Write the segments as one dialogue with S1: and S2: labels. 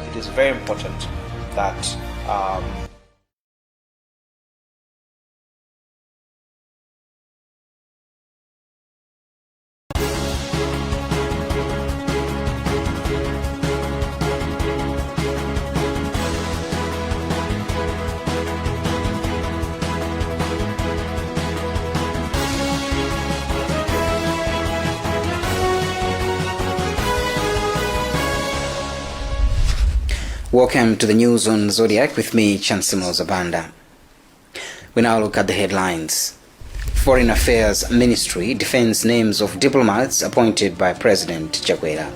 S1: It is very important that
S2: Welcome to the news on Zodiac with me, Chancellor Zabanda. We now look at the headlines. Foreign Affairs Ministry defends names of diplomats appointed by President Chakwera.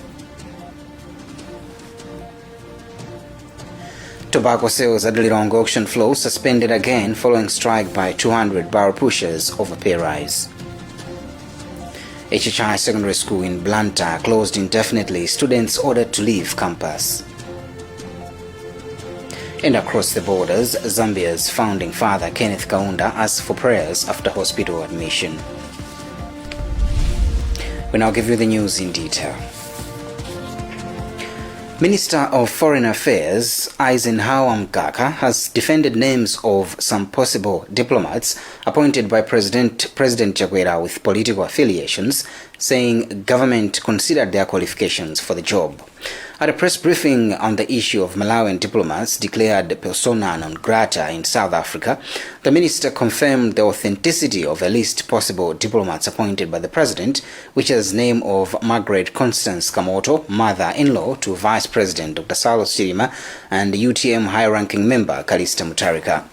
S2: Tobacco sales at the Lilongwe auction floor suspended again following strike by 200 barrel pushers over pay rise. HHI Secondary School in Blantyre closed indefinitely, students ordered to leave campus. And across the borders, Zambia's founding father Kenneth Kaunda asked for prayers after hospital admission. We now give you the news in detail. Minister of Foreign Affairs Eisenhower Mkaka has defended names of some possible diplomats appointed by President Chakwera with political affiliations, saying government considered their qualifications for the job. At a press briefing on the issue of Malawian diplomats declared persona non grata in South Africa, the minister confirmed the authenticity of a list possible diplomats appointed by the president, which has name of Margaret Constance Kamoto, mother-in-law to Vice President Dr. Saulos Chilima, and UTM high-ranking member Kalista Mutarika.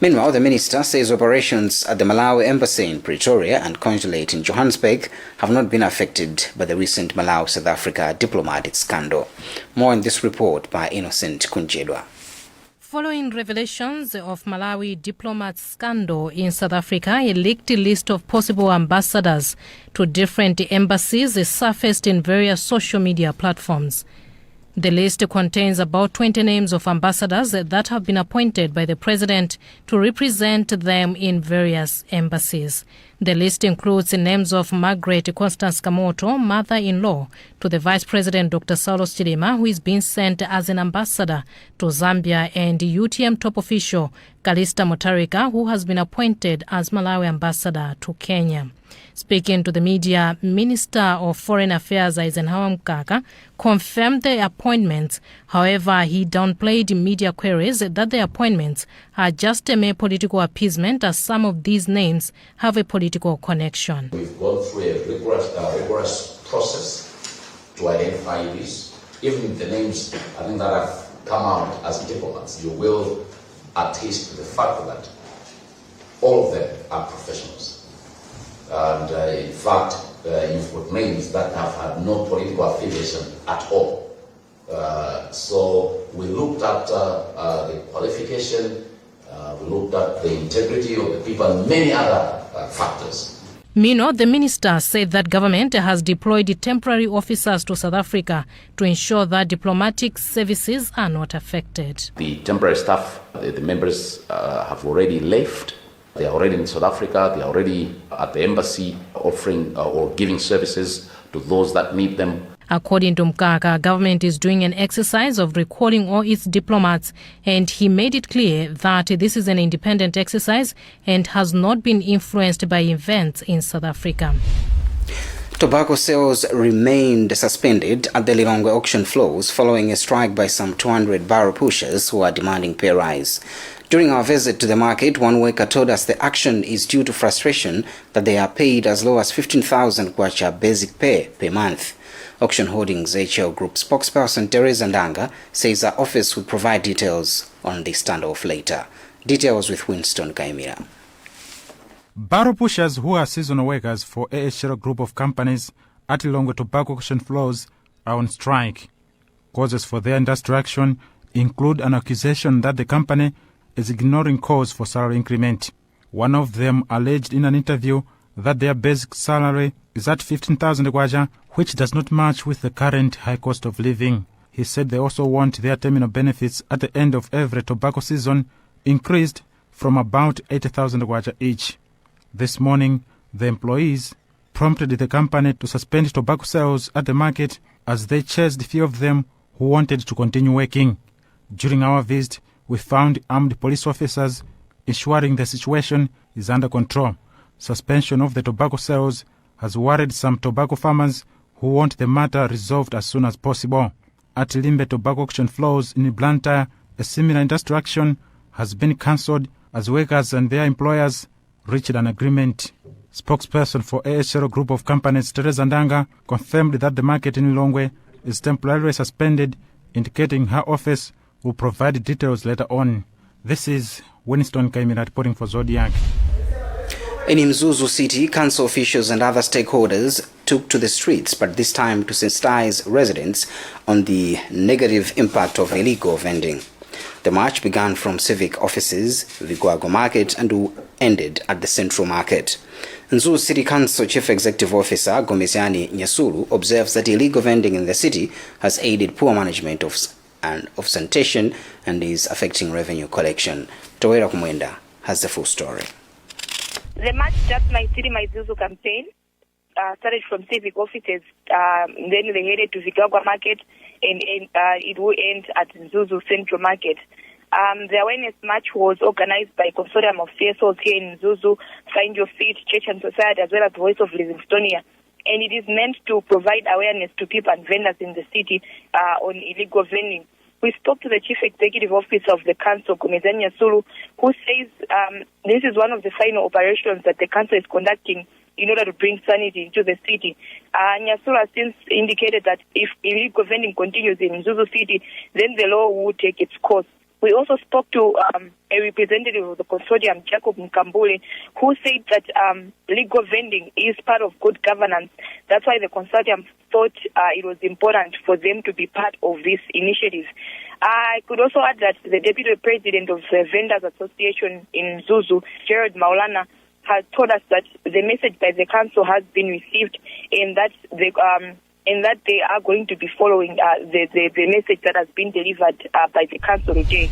S2: Meanwhile, the minister says operations at the Malawi embassy in Pretoria and consulate in Johannesburg have not been affected by the recent Malawi-South Africa diplomatic scandal. More in this report by Innocent Kunjedwa.
S3: Following revelations of Malawi diplomat scandal in South Africa, a leaked list of possible ambassadors to different embassies surfaced in various social media platforms. The list contains about 20 names of ambassadors that have been appointed by the president to represent them in various embassies. The list includes the names of Margaret Constance Kamoto, mother-in-law to the Vice President Dr. Saulos Chilima, who is being sent as an ambassador to Zambia, and UTM top official Kalista Mutarika, who has been appointed as Malawi ambassador to Kenya. Speaking to the media, Minister of Foreign Affairs Eisenhower Mkaka confirmed the appointments. However, he downplayed media queries that the appointments are just a mere political appeasement, as some of these names have a political connection.
S4: We've gone through a rigorous process to identify this. Even the names, I think, that have come out as diplomats, you will attest to the fact that all of them are professionals. And in fact, you've got names that have had no political affiliation at all. So we looked at the qualification, we looked at the integrity of the people and many other factors.
S3: Meanwhile, the minister said that government has deployed temporary officers to South Africa to ensure that diplomatic services are not affected.
S4: The temporary staff, the members have already left. They are already in South Africa. They are already at the embassy offering or giving services to those that need them.
S3: According to Mkaka, government is doing an exercise of recalling all its diplomats, and he made it clear that this is an independent exercise and has not been influenced by events in South Africa.
S2: Tobacco sales remained suspended at the Lilongwe auction floors following a strike by some 200 barrel pushers who are demanding pay rise. During our visit to the market, one worker told us the action is due to frustration that they are paid as low as 15,000 kwacha basic pay per month. Auction Holdings HL Group spokesperson Teresa Ndanga says her office will provide details on the standoff later. Details with Winston Kaimira.
S5: Barrel pushers, who are seasonal workers for AHL Group of companies at Lilongwe tobacco auction floors, are on strike. Causes for their industrial action include an accusation that the company is ignoring calls for salary increment. One of them alleged in an interview that their basic salary is at 15,000 kwacha, which does not match with the current high cost of living. He said they also want their terminal benefits at the end of every tobacco season increased from about 80,000 kwacha each. This morning, the employees prompted the company to suspend tobacco sales at the market as they chased few of them who wanted to continue working. During our visit, we found armed police officers ensuring the situation is under control. Suspension of the tobacco sales has worried some tobacco farmers who want the matter resolved as soon as possible. At Limbe Tobacco Auction Flows in Blantyre, a similar industry action has been cancelled as workers and their employers reached an agreement. Spokesperson for AHL Group of Companies, Teresa Ndanga, confirmed that the market in Lilongwe is temporarily suspended, indicating her office will provide details later on. This is Winston Kaimira reporting for Zodiak.
S2: In Mzuzu City, council officials and other stakeholders took to the streets, but this time to sensitize residents on the negative impact of illegal vending. The march began from civic offices, Vigwago Market, and ended at the Central Market. Mzuzu City Council Chief Executive Officer Gomesiani Nyasulu observes that illegal vending in the city has aided poor management of sanitation and is affecting revenue collection. Towera Kumwenda has the full story.
S6: The March Just My City, My Zuzu campaign started from civic offices, then they headed to Vigagwa Market, and it will end at Zuzu Central Market. The awareness march was organized by a consortium of CSOs here in Zuzu, Find Your Feet, Church and Society, as well as Voice of Livingstonia. And it is meant to provide awareness to people and vendors in the city on illegal vending. We spoke to the Chief Executive Officer of the Council, Gomesiani Nyasulu, who says this is one of the final operations that the Council is conducting in order to bring sanity into the city. Nyasulu has since indicated that if illegal vending continues in Zuzu City, then the law will take its course. We also spoke to a representative of the consortium, Jacob Nkambule, who said that legal vending is part of good governance. That's why the consortium thought it was important for them to be part of this initiative. I could also add that the Deputy President of the Vendors Association in Zuzu, Gerald Maulana, has told us that the message by the council has been received and that they are going to be following the message that has been delivered by the council today.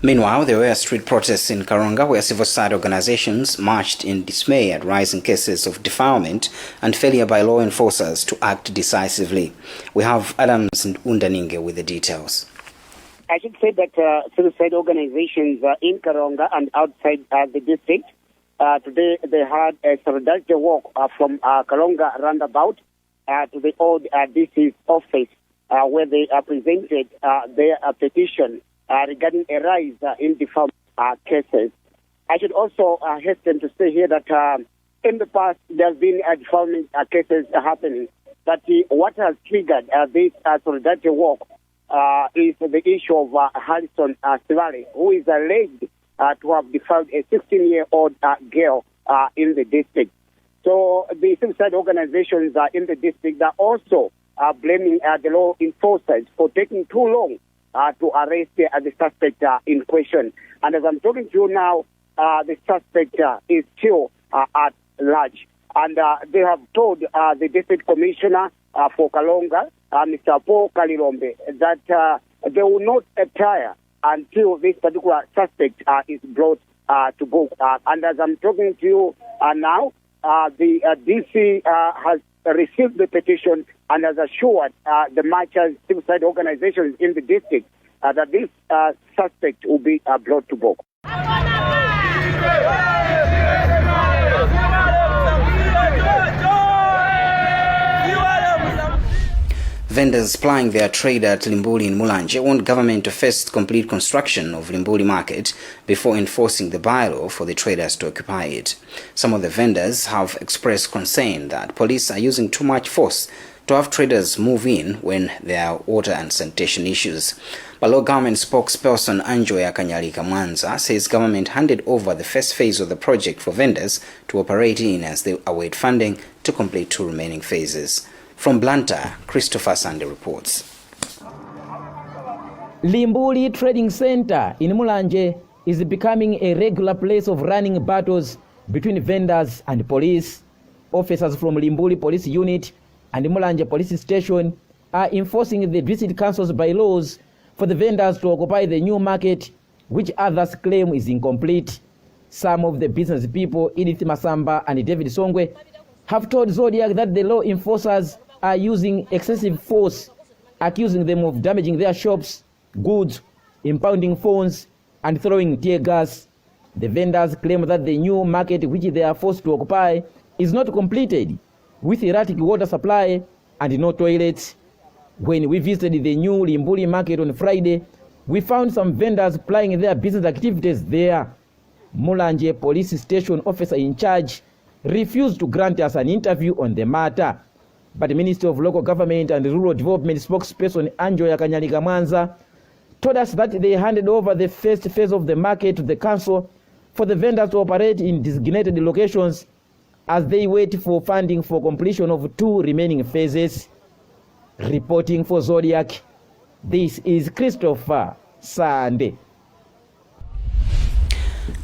S2: Meanwhile, there were street protests in Karonga where civil society organizations marched in dismay at rising cases of defilement and failure by law enforcers to act decisively. We have Adams and Undaninge with the details.
S7: I should say that civil society organizations in Karonga and outside the district, today they had a solidarity walk from Karonga roundabout to the old DC's office where they presented their petition regarding a rise in defilement cases. I should also hasten to say here that in the past there have been defilement cases happening, but what has triggered this solidarity walk is the issue of Harrison Sivale, who is alleged to have defiled a 16-year-old girl in the district. So the civil society organizations in the district are also blaming the law enforcers for taking too long to arrest the suspect in question. And as I'm talking to you now, the suspect is still at large. And they have told the district commissioner for Kalonga, Mr. Paul Kalirombe, that they will not tire until this particular suspect is brought to book. And as I'm talking to you now, the DC has received the petition and has assured the marchers, civil society organizations in the district that this suspect will be brought to book.
S2: Vendors plying their trade at Limbuli in Mulanje want government to first complete construction of Limbuli market before enforcing the bylaw for the traders to occupy it. Some of the vendors have expressed concern that police are using too much force to have traders move in when there are water and sanitation issues. But government spokesperson Anjoya Kanyalika Mwanza says government handed over the first phase of the project for vendors to operate in as they await funding to complete 2 remaining phases. From Blantyre, Christopher Sunday reports.
S8: Limbuli Trading Center in Mulanje is becoming a regular place of running battles between vendors and police. Officers from Limbuli Police Unit and Mulanje Police Station are enforcing the district council's bylaws for the vendors to occupy the new market, which others claim is incomplete. Some of the business people, Edith Masamba and David Songwe, have told Zodiak that the law enforcers are using excessive force accusing them of damaging their shops, goods, impounding phones, and throwing tear gas. The vendors claim that the new market which they are forced to occupy is not completed, with erratic water supply and no toilets. When we visited the new Limbuli market on Friday, we found some vendors plying their business activities there. Mulanje police station officer in charge refused to grant us an interview on the matter. But the Ministry of Local Government and Rural Development spokesperson Anjoya Kanyalika Mwanza told us that they handed over the first phase of the market to the council for the vendors to operate in designated locations as they wait for funding for completion of 2 remaining phases. Reporting for Zodiak, this is Christopher Sande.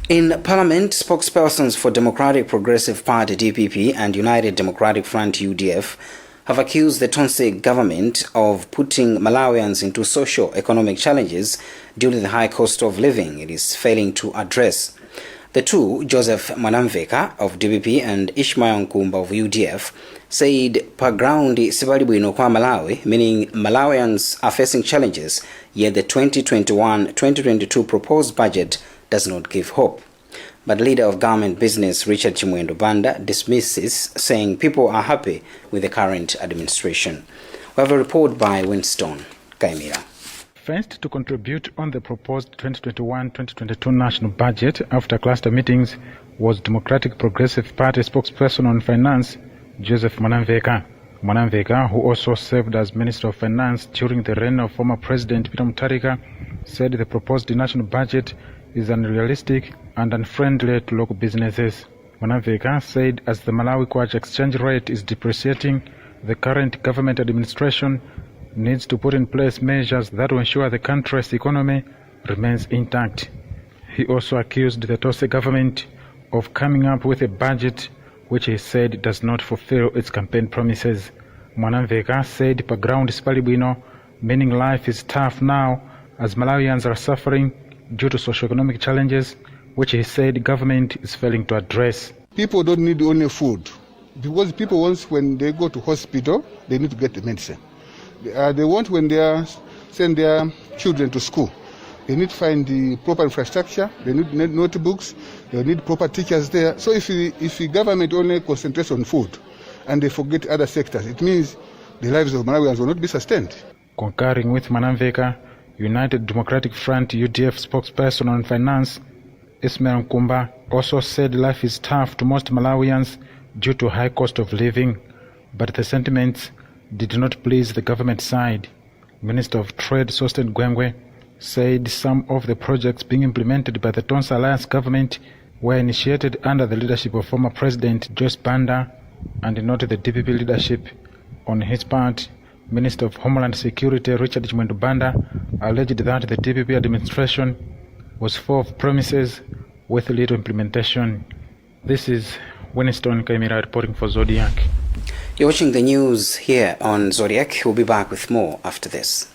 S2: In Parliament, spokespersons for Democratic Progressive Party DPP and United Democratic Front UDF have accused the Tonse government of putting Malawians into socio-economic challenges due to the high cost of living it is failing to address. The two, Joseph Mwanamveka of DPP and Ishmael Nkumba of UDF, said per ground sibalibuino kwa Malawi, meaning Malawians are facing challenges, yet the 2021-2022 proposed budget does not give hope. But leader of government business Richard Chimwendo Banda dismisses, saying people are happy with the current administration. We have a report by Winston Kaimira.
S5: First to contribute on the proposed 2021-2022 national budget after cluster meetings was Democratic Progressive Party spokesperson on finance, Joseph Mwanamveka. Mwanamveka, who also served as Minister of Finance during the reign of former President Peter Mutharika, said the proposed national budget is unrealistic and unfriendly to local businesses. Mwanamveka said as the Malawi Kwacha exchange rate is depreciating, the current government administration needs to put in place measures that will ensure the country's economy remains intact. He also accused the Tose government of coming up with a budget which he said does not fulfill its campaign promises. Mwanamveka said per ground spalibuino, meaning life is tough now as Malawians are suffering due to socio-economic challenges which he said government is failing to address.
S9: People don't need only food, because people once when they go to hospital, they need to get the medicine. They want when they send their children to school, they need to find the proper infrastructure, they need notebooks, they need proper teachers there. So if the government only concentrates on food and they forget other sectors, it means the lives of Malawians will not be sustained.
S5: Concurring with Mwanamveka, United Democratic Front UDF spokesperson on finance, Ishmael Nkumba, also said life is tough to most Malawians due to high cost of living, but the sentiments did not please the government side. Minister of Trade Sosten Gwengwe said some of the projects being implemented by the Tonse Alliance government were initiated under the leadership of former President Joyce Banda and not the DPP leadership. On his part, Minister of Homeland Security Richard Chimwendo Banda alleged that the DPP administration was full of promises with little implementation. This is Winston Kaimira reporting for Zodiak.
S2: You're watching the news here on Zodiac. We'll be back with more after this.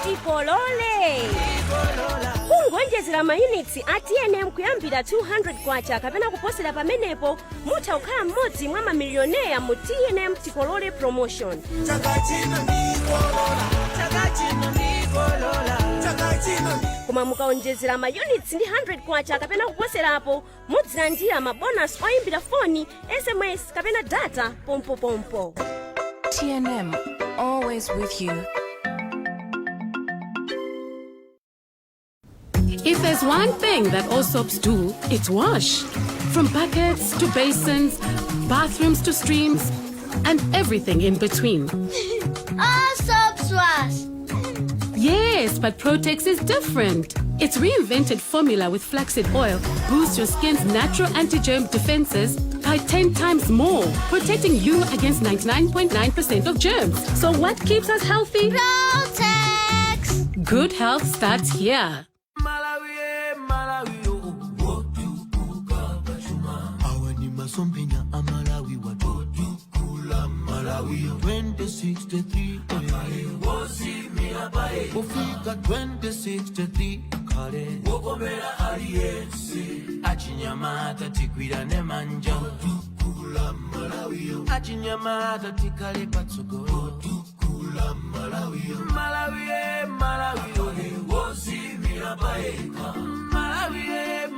S10: Tipolole kungonjezera mayunits atnm kuyambira 200 kwacha kapena kuposera pamenepo mutha kukhala mmodzi mwa mamilioneya mu TNM Tipolole promotion. Koma mukaonjezera mayunits ndi 100 kwacha kapena kuposerapo mudzilandira mabonus oyimbira foni, SMS kapena data pompo.
S11: TNM, always with you.
S12: If there's one thing that all soaps do, it's wash. From buckets to basins, bathrooms to streams, and everything in between.
S13: All soaps wash.
S12: Yes, but Protex is different. Its reinvented formula with flaxseed oil boosts your skin's natural anti-germ defenses by 10 times more, protecting you against 99.9% of germs. So what keeps us healthy?
S13: Protex!
S12: Good health starts here.
S14: 2063 kufika 2063 kale wokomera aliyense achinyamata tigwirane manja tukula Malawi achinyamata tikale patsogolo tukula Malawi Malawi wozimira paeka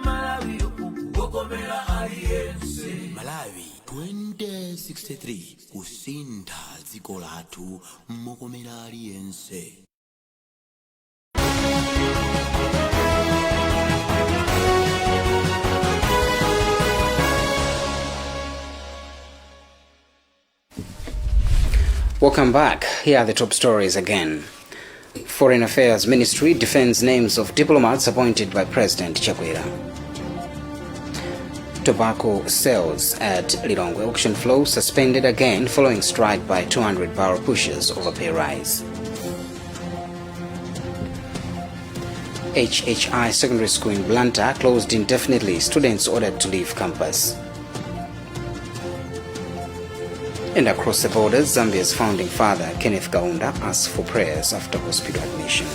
S14: Malawi wokomera aliyense Malawi 2063 kusinda dziko lathu mokomera aliyense.
S2: Welcome back. Here are the top stories again. Foreign Affairs Ministry defends names of diplomats appointed by President Chakwera. Tobacco sales at Lilongwe auction flow suspended again following strike by 200 barrel pushers over pay rise. HHI Secondary School in Blantyre closed indefinitely, students ordered to leave campus. And across the borders, Zambia's founding father, Kenneth Kaunda, asked for prayers after hospital admission.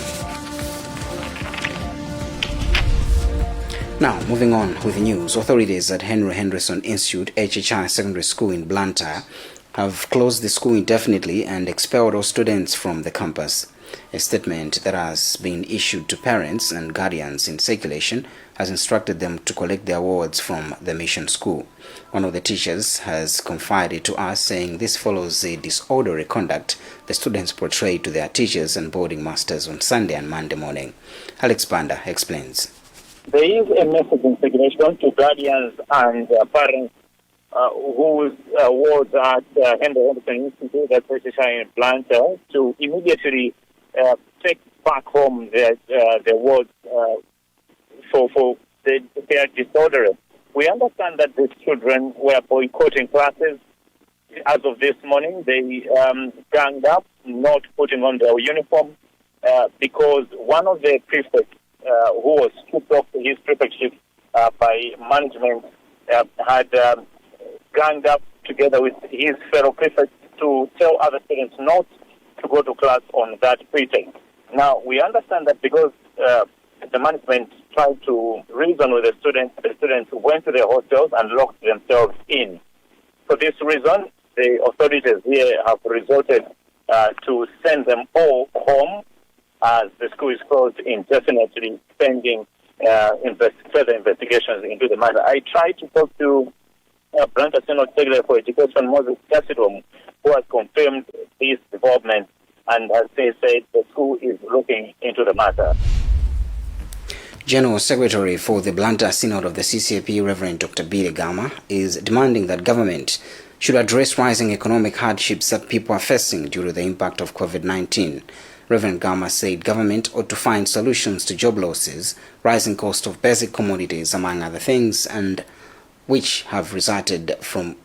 S2: Now, moving on with the news, authorities at Henry Henderson Institute, HHI Secondary School in Blantyre, have closed the school indefinitely and expelled all students from the campus. A statement that has been issued to parents and guardians in circulation has instructed them to collect their awards from the mission school. One of the teachers has confided to us, saying this follows the disorderly conduct the students portrayed to their teachers and boarding masters on Sunday and Monday morning. Alex Banda explains.
S15: There is a message in circulation to guardians and parents whose wards at Henry Henderson Institute, that's HHI in Blantyre, to immediately take back home their wards for their disorder. We understand that these children were boycotting classes. As of this morning, they ganged up, not putting on their uniform, because one of the prefects who was stripped off his prefectship by management had ganged up together with his fellow prefects to tell other students not to go to class on that pretext. Now, we understand that because the management tried to reason with the students went to their hostels and locked themselves in. For this reason, the authorities here have resorted to send them all home as the school is closed indefinitely, pending further investigations into the matter. I tried to talk to Blantyre Synod Secretary for Education, Moses Casidum, who has confirmed this development and has said the school is looking into the matter.
S2: General Secretary for the Blantyre Synod of the CCAP, Reverend Dr. Billy Gama, is demanding that government should address rising economic hardships that people are facing due to the impact of COVID-19. Reverend Gama said government ought to find solutions to job losses, rising cost of basic commodities, among other things, and which have resulted from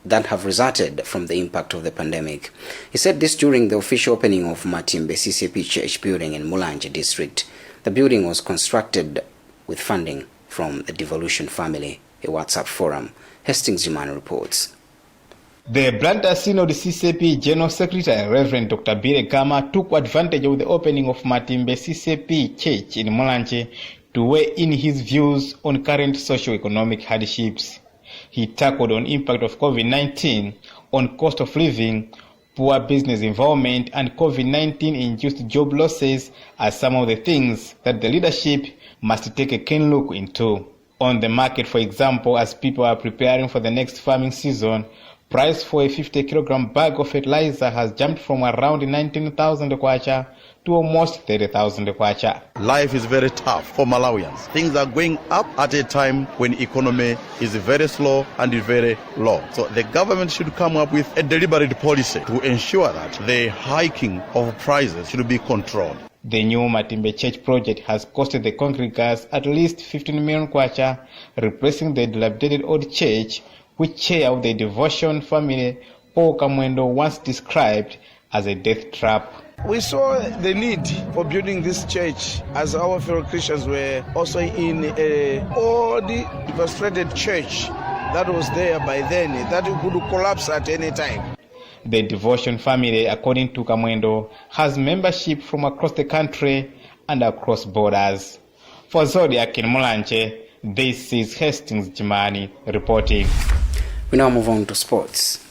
S2: the impact of the pandemic. He said this during the official opening of Matimbe CCAP Church building in Mulanje district. The building was constructed with funding from the Devolution family, a WhatsApp forum. Hastings Jumani reports.
S16: The Blantyre Synod CCAP General Secretary Reverend Dr. Billy Gama took advantage of the opening of Matimbe CCAP Church in Mulanje to weigh in his views on current socio-economic hardships. He tackled on impact of COVID-19 on cost of living, poor business environment, and COVID-19 induced job losses as some of the things that the leadership must take a keen look into. On the market, for example, as people are preparing for the next farming season, price for a 50-kilogram bag of fertilizer has jumped from around 19,000 kwacha to almost 30,000 kwacha.
S17: Life is very tough for Malawians. Things are going up at a time when economy is very slow and very low. So the government should come up with a deliberate policy to ensure that the hiking of prices should be controlled.
S16: The new Matimbe Church project has costed the congregants at least 15 million kwacha, replacing the dilapidated old church, which chair of the Devotion family, Paul Kamwendo, once described as a death trap.
S18: We saw the need for building this church as our fellow Christians were also in an old, devastated church that was there by then, that could collapse at any time.
S16: The devotion family, according to Kamwendo, has membership from across the country and across borders. For Zodiak in Mulanje, this is Hastings Jimani reporting.
S2: We now move on to sports.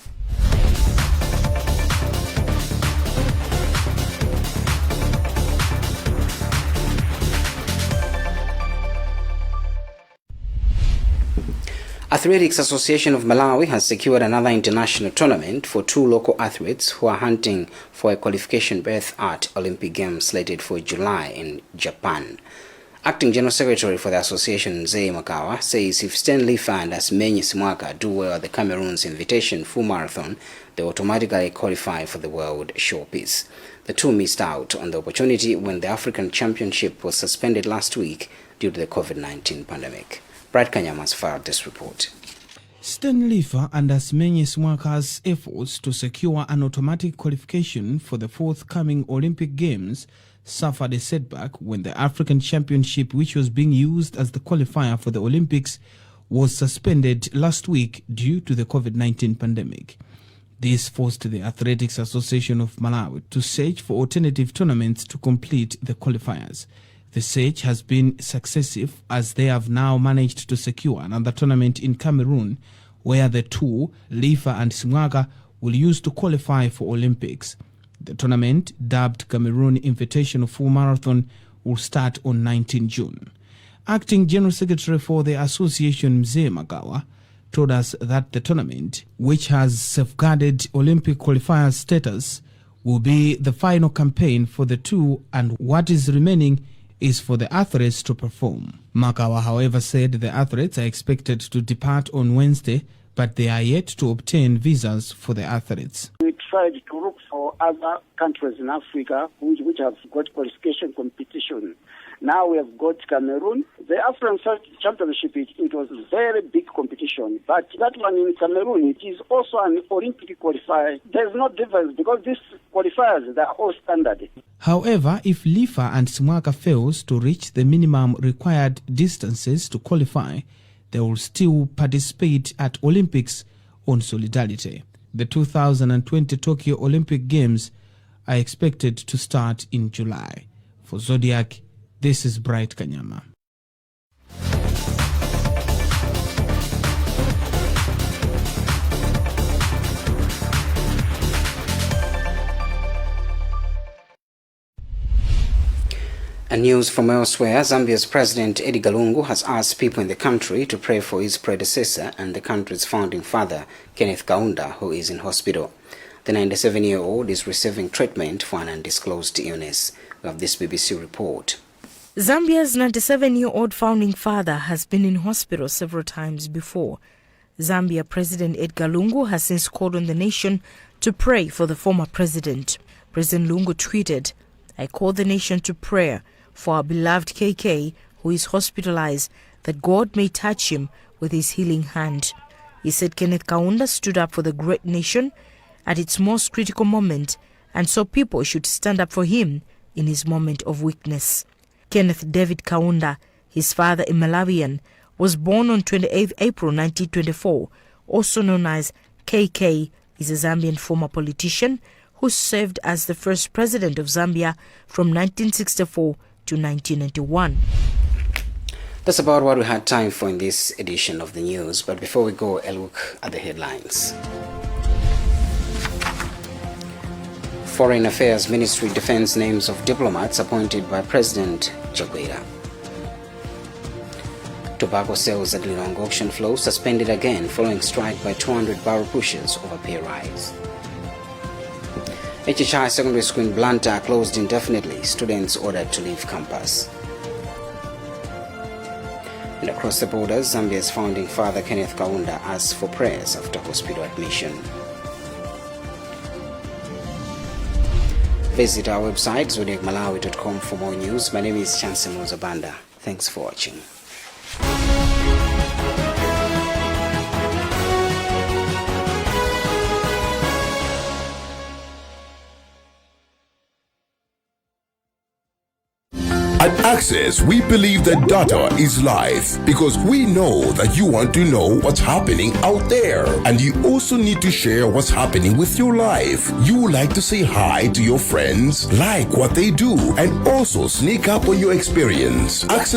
S2: Athletics Association of Malawi has secured another international tournament for two local athletes who are hunting for a qualification berth at Olympic Games slated for July in Japan. Acting General Secretary for the association, Mibawa, says if Sten Lifa and Asmenyi Simwaka do well at the Cameroon's Invitation Full Marathon, they automatically qualify for the World Showpiece. The two missed out on the opportunity when the African Championship was suspended last week due to the COVID-19 pandemic. Brad Kanyama has filed this report.
S19: Sten Lifa and Asmenyi Simwaka's efforts to secure an automatic qualification for the forthcoming Olympic Games suffered a setback when the African Championship, which was being used as the qualifier for the Olympics, was suspended last week due to the COVID-19 pandemic. This forced the Athletics Association of Malawi to search for alternative tournaments to complete the qualifiers. The search has been successive as they have now managed to secure another tournament in Cameroon where the two, Lifa and Simwaka, will use to qualify for Olympics. The tournament, dubbed Cameroon Invitational Full Marathon, will start on 19 June. Acting General Secretary for the association, Mibawa, told us that the tournament, which has safeguarded Olympic qualifier status, will be the final campaign for the two, and what is remaining is for the athletes to perform. Mibawa, however, said the athletes are expected to depart on Wednesday, but they are yet to obtain visas for the athletes.
S7: We tried to look for other countries in Africa which have got qualification competition. Now we have got Cameroon. The African Championship, it was a very big competition. But that one in Cameroon, it is also an Olympic qualifier. There's no difference because these qualifiers, they are all standard.
S19: However, if Lifa and Simwaka fails to reach the minimum required distances to qualify, they will still participate at Olympics on solidarity. The 2020 Tokyo Olympic Games are expected to start in July. For Zodiak, this is Bright Kanyama.
S2: And news from elsewhere, Zambia's President Edgar Lungu has asked people in the country to pray for his predecessor and the country's founding father, Kenneth Kaunda, who is in hospital. The 97-year-old is receiving treatment for an undisclosed illness. We have this BBC report.
S20: Zambia's 97-year-old founding father has been in hospital several times before. Zambia President Edgar Lungu has since called on the nation to pray for the former president. President Lungu tweeted, "I call the nation to prayer for our beloved KK, who is hospitalized, that God may touch him with his healing hand." He said Kenneth Kaunda stood up for the great nation at its most critical moment, and so people should stand up for him in his moment of weakness. Kenneth David Kaunda, his father a Malawian, was born on 28 April 1924, also known as KK, is a Zambian former politician who served as the first president of Zambia from 1964 to 1991.
S2: That's about what we had time for in this edition of the news, but before we go, a look at the headlines. Foreign Affairs Ministry defends names of diplomats appointed by President Chakwera. Tobacco sales at Lilongwe auction flow suspended again following strike by 200 barrel pushers over pay rise. HHI Secondary School in Blantyre closed indefinitely, students ordered to leave campus. And across the borders, Zambia's founding father Kenneth Kaunda asks for prayers after hospital admission. Visit our website zodiacmalawi.com for more news. My name is Chancellor Muzabanda. Thanks for watching.
S21: At Access, we believe that data is life because we know that you want to know what's happening out there. And you also need to share what's happening with your life. You would like to say hi to your friends, like what they do, and also sneak up on your experience. Access